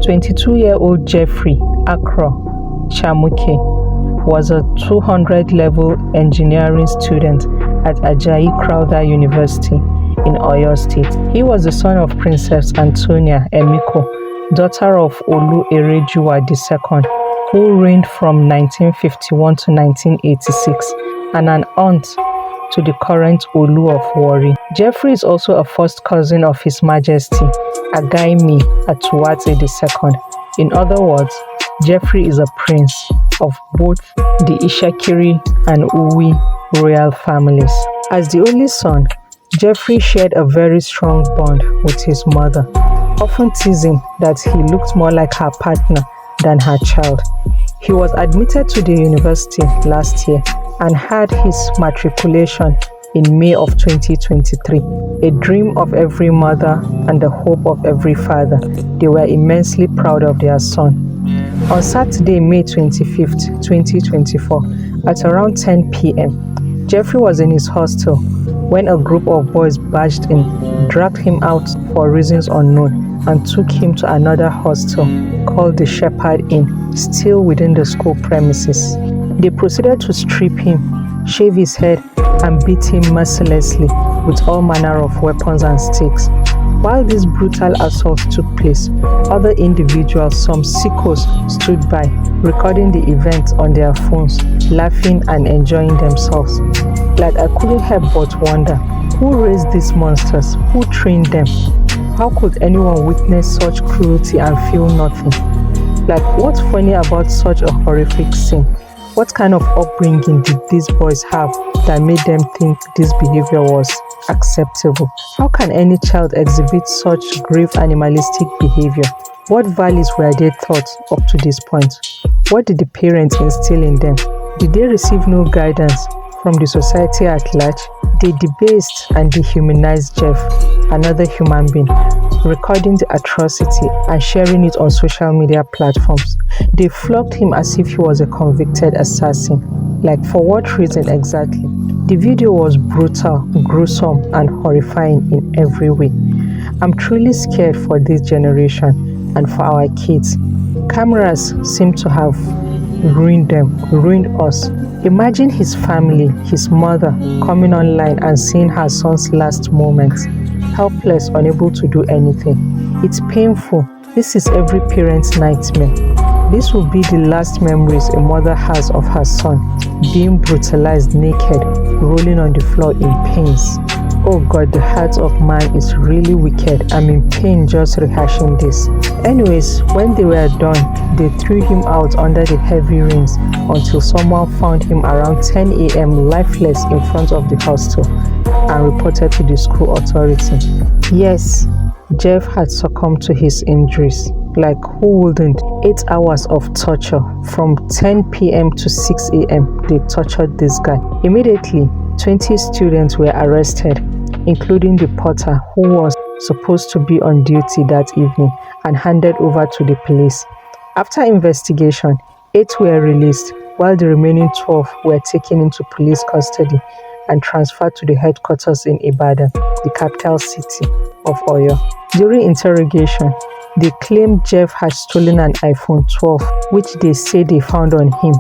22-year-old Jeffery Akro Chamuke was a 200-level engineering student at Ajayi Crowther University in Oyo State. He was the son of Princess Antonia Emiko, daughter of Olu Erejuwa II, who reigned from 1951 to 1986, and an aunt to the current Olu of Warri. Jeffery is also a first cousin of His Majesty Ajayi II. In other words, Jeffery is a prince of both the Ishakiri and Uwi royal families. As the only son, Jeffery shared a very strong bond with his mother, often teasing that he looked more like her partner than her child. He was admitted to the university last year and had his matriculation in May of 2023, a dream of every mother and the hope of every father. They were immensely proud of their son. On Saturday, May 25th, 2024, at around 10 p.m., Jeffery was in his hostel when a group of boys barged in, dragged him out for reasons unknown, and took him to another hostel called the Shepherd Inn, still within the school premises. They proceeded to strip him, shave his head, and beat him mercilessly with all manner of weapons and sticks. While this brutal assault took place, other individuals, some sickos, stood by, recording the event on their phones, laughing and enjoying themselves. Like, I couldn't help but wonder, who raised these monsters? Who trained them? How could anyone witness such cruelty and feel nothing? Like, what's funny about such a horrific scene? What kind of upbringing did these boys have that made them think this behavior was acceptable? How can any child exhibit such grave animalistic behavior? What values were they taught up to this point? What did the parents instill in them? Did they receive no guidance from the society at large? They debased and dehumanized Jeff, another human being, recording the atrocity and sharing it on social media platforms. They flogged him as if he was a convicted assassin. Like, for what reason exactly? The video was brutal, gruesome, and horrifying in every way. I'm truly scared for this generation and for our kids. Cameras seem to have ruined them, ruined us. Imagine his family, his mother, coming online and seeing her son's last moments, helpless, unable to do anything. It's painful. This is every parent's nightmare. This will be the last memories a mother has of her son, being brutalized naked, rolling on the floor in pains. Oh God, the heart of man is really wicked. I'm in pain just rehashing this. Anyways, when they were done, they threw him out under the heavy rains until someone found him around 10 a.m. lifeless in front of the hostel and reported to the school authority. Yes, Jeff had succumbed to his injuries. Like, who wouldn't? 8 hours of torture. From 10 p.m. to 6 a.m. they tortured this guy. Immediately, 20 students were arrested, including the porter who was supposed to be on duty that evening, and handed over to the police. After investigation, 8 were released, while the remaining 12 were taken into police custody and transferred to the headquarters in Ibadan, the capital city of Oyo. During interrogation, they claimed Jeff had stolen an iPhone 12, which they say they found on him.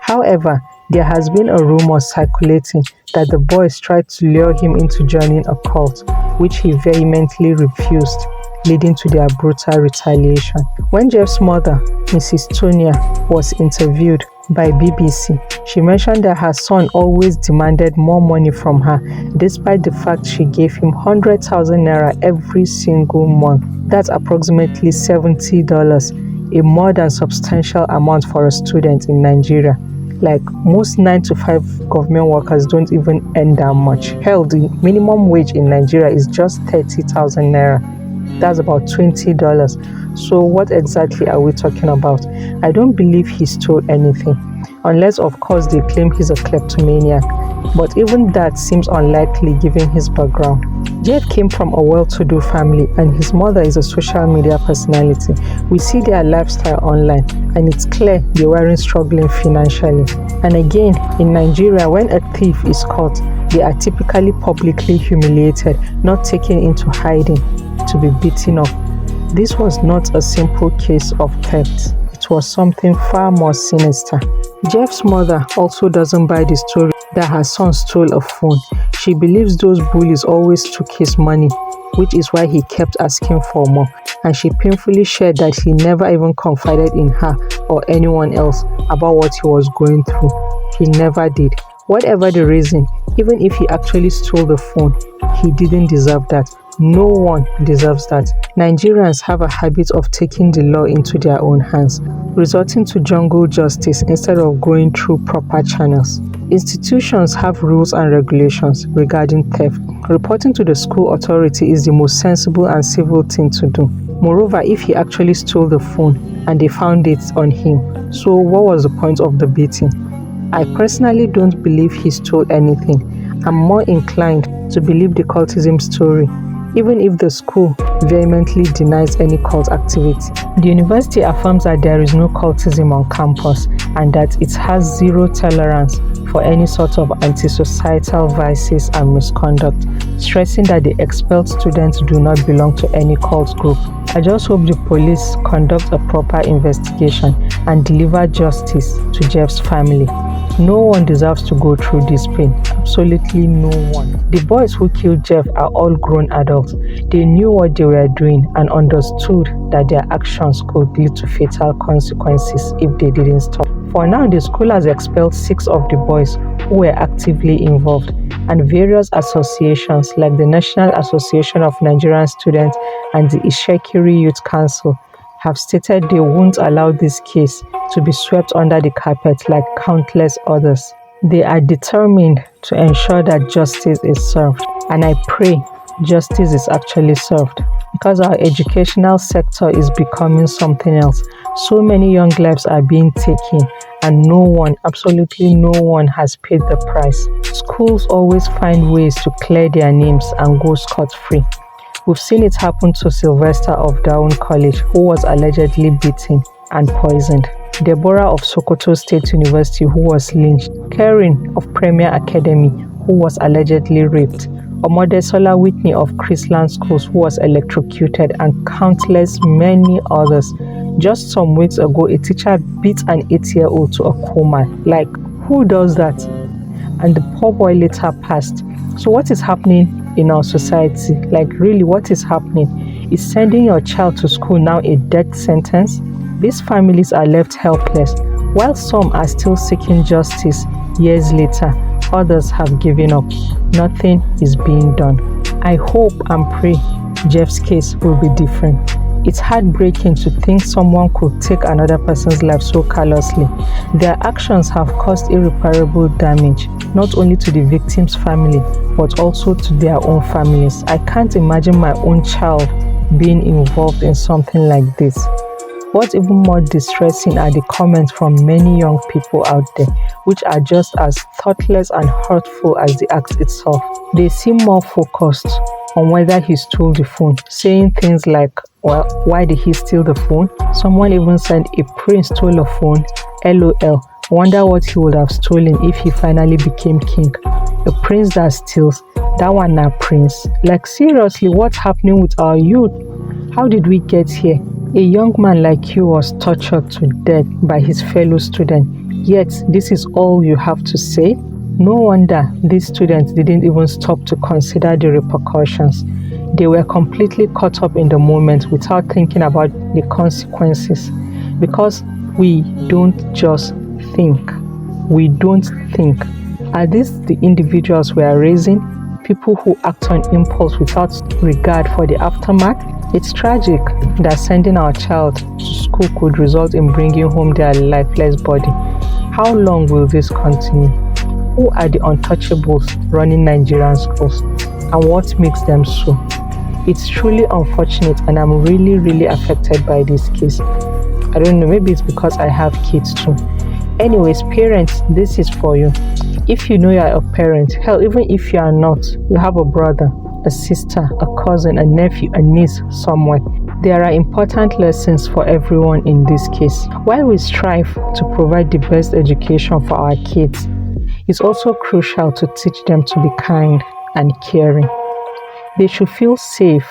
However, there has been a rumor circulating that the boys tried to lure him into joining a cult, which he vehemently refused, leading to their brutal retaliation. When Jeff's mother, Mrs. Tonia, was interviewed by BBC, she mentioned that her son always demanded more money from her, despite the fact she gave him 100,000 naira every single month. That's approximately $70, a more than substantial amount for a student in Nigeria. Like, most 9-to-5 government workers don't even earn that much. Hell, the minimum wage in Nigeria is just 30,000 naira. That's about $20. So what exactly are we talking about? I don't believe he stole anything, unless of course they claim he's a kleptomaniac. But even that seems unlikely given his background. Jeff came from a well-to-do family and his mother is a social media personality. We see their lifestyle online and it's clear they weren't struggling financially. And again, in Nigeria, when a thief is caught, they are typically publicly humiliated, not taken into hiding to be beaten up. This was not a simple case of theft. It was something far more sinister. Jeff's mother also doesn't buy the story that her son stole a phone. She believes those bullies always took his money, which is why he kept asking for more. And she painfully shared that he never even confided in her or anyone else about what he was going through. He never did. Whatever the reason, even if he actually stole the phone, he didn't deserve that. No one deserves that. Nigerians have a habit of taking the law into their own hands, resorting to jungle justice instead of going through proper channels. Institutions have rules and regulations regarding theft. Reporting to the school authority is the most sensible and civil thing to do. Moreover, if he actually stole the phone and they found it on him, so what was the point of the beating? I personally don't believe he stole anything. I'm more inclined to believe the cultism story, even if the school vehemently denies any cult activity. The university affirms that there is no cultism on campus and that it has zero tolerance for any sort of anti-societal vices and misconduct, stressing that the expelled students do not belong to any cult group. I just hope the police conduct a proper investigation and deliver justice to Jeff's family. No one deserves to go through this pain. Absolutely no one. The boys who killed Jeff are all grown adults. They knew what they were doing and understood that their actions could lead to fatal consequences if they didn't stop. For now, the school has expelled 6 of the boys who were actively involved, and various associations like the National Association of Nigerian Students and the Ishekiri Youth Council have stated they won't allow this case to be swept under the carpet like countless others. They are determined to ensure that justice is served, and I pray justice is actually served, because our educational sector is becoming something else. So many young lives are being taken and no one, absolutely no one, has paid the price. Schools always find ways to clear their names and go scot-free. We've seen it happen to Sylvester of Down College, who was allegedly beaten and poisoned. Deborah of Sokoto State University, who was lynched. Karen of Premier Academy, who was allegedly raped. Omodesola Whitney of Chrisland Schools, who was electrocuted, and countless many others. Just some weeks ago, a teacher beat an 8-year-old to a coma. Like, who does that? And the poor boy later passed. So what is happening in our society? Like, really, what is happening? Is sending your child to school now a death sentence? These families are left helpless. While some are still seeking justice years later, others have given up. Nothing is being done. I hope and pray Jeff's case will be different. It's heartbreaking to think someone could take another person's life so callously. Their actions have caused irreparable damage, not only to the victim's family, but also to their own families. I can't imagine my own child being involved in something like this. What's even more distressing are the comments from many young people out there, which are just as thoughtless and hurtful as the act itself. They seem more focused on whether he stole the phone, saying things like, well, why did he steal the phone? Someone even said a prince stole a phone, LOL. Wonder what he would have stolen if he finally became king. A prince that steals, that one not prince. Like, seriously, what's happening with our youth? How did we get here? A young man like you was tortured to death by his fellow student, yet this is all you have to say? No wonder these students didn't even stop to consider the repercussions. They were completely caught up in the moment without thinking about the consequences. Because we don't just think. We don't think. Are these the individuals we are raising? People who act on impulse without regard for the aftermath? It's tragic that sending our child to school could result in bringing home their lifeless body. How long will this continue? Who are the untouchables running Nigerian schools, and what makes them so? It's truly unfortunate, and I'm really affected by this case. I don't know, maybe it's because I have kids too. Anyways, parents, this is for you. If you know you are a parent, hell, even if you are not, you have a brother, a sister, a cousin, a nephew, a niece somewhere. There are important lessons for everyone in this case. While we strive to provide the best education for our kids, it's also crucial to teach them to be kind and caring. They should feel safe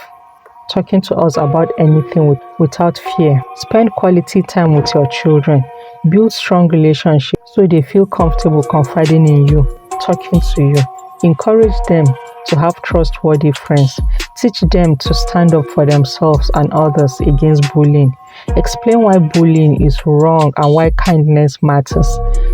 talking to us about anything without fear. Spend quality time with your children. Build strong relationships so they feel comfortable confiding in you, talking to you. Encourage them to have trustworthy friends. Teach them to stand up for themselves and others against bullying. Explain why bullying is wrong and why kindness matters.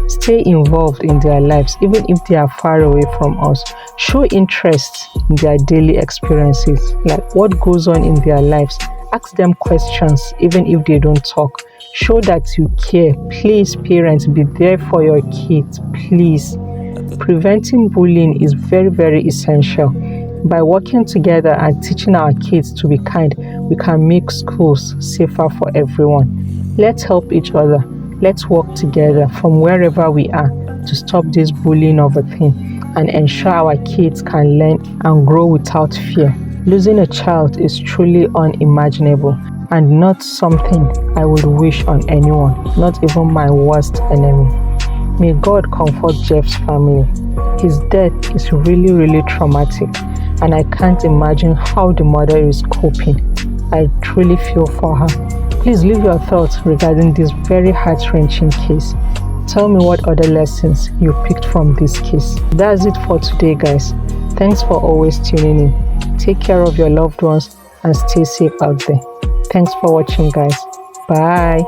Stay involved in their lives even if they are far away from us. Show interest in their daily experiences, like what goes on in their lives. Ask them questions even if they don't talk. Show that you care. Please, parents, be there for your kids. Please. Preventing bullying is very, very essential. By working together and teaching our kids to be kind, we can make schools safer for everyone. Let's help each other. Let's work together from wherever we are to stop this bullying of a thing and ensure our kids can learn and grow without fear. Losing a child is truly unimaginable and not something I would wish on anyone, not even my worst enemy. May God comfort Jeff's family. His death is really, really traumatic, and I can't imagine how the mother is coping. I truly feel for her. Please leave your thoughts regarding this very heart-wrenching case. Tell me what other lessons you picked from this case. That's it for today, guys. Thanks for always tuning in. Take care of your loved ones and stay safe out there. Thanks for watching, guys. Bye.